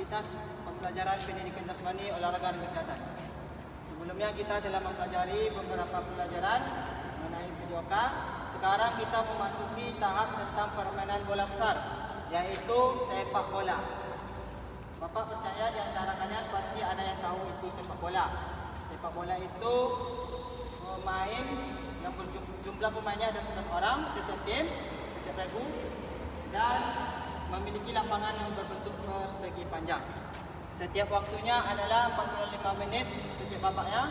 aktivitas pembelajaran pendidikan jasmani, olahraga dan kesihatan. Sebelumnya kita telah mempelajari beberapa pelajaran mengenai PJOK. Sekarang kita memasuki tahap tentang permainan bola besar, yaitu sepak bola. Bapak percaya di antara kalian pasti ada yang tahu itu sepak bola. Sepak bola itu pemain yang jumlah pemainnya ada 11 orang setiap tim, setiap regu, dan memiliki lapangan yang berbentuk persegi panjang. Setiap waktunya adalah 45 menit setiap babaknya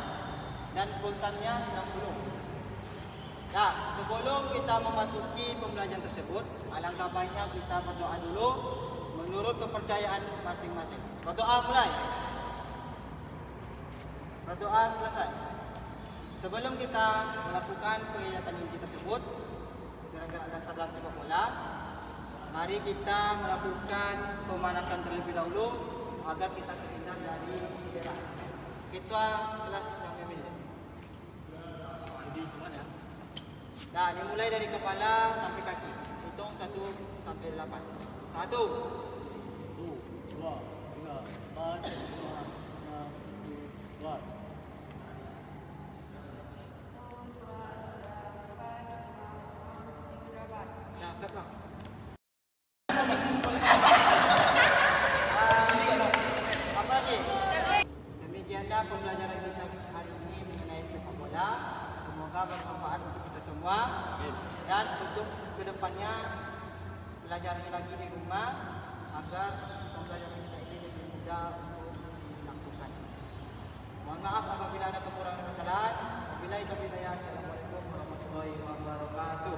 dan full time-nya 90. Nah, sebelum kita memasuki pembelajaran tersebut, alangkah baiknya kita berdoa dulu menurut kepercayaan masing-masing. Berdoa mulai. Berdoa selesai. Sebelum kita melakukan kegiatan inti tersebut, gerak-gerak dasar dalam sepak bola, mari kita melakukan pemanasan terlebih dahulu agar kita terhindar dari cedera. Kita kelas yang memilih. Nah, dimulai dari kepala sampai kaki. Hitung 1 sampai 8. 1, 2, 3, 4, 5, 6, 7, 8. Nah, cut bang. Apa lagi? Demikianlah pembelajaran kita hari ini mengenai sepak bola. Semoga bermanfaat untuk kita semua. Dan untuk kedepannya belajarnya lagi di rumah agar pembelajaran kita ini lebih mudah untuk dilakukan. Mohon maaf apabila ada kekurangan kesalahan. Wabillahi taufiq wal hidayah. Assalamualaikum warahmatullahi wabarakatuh.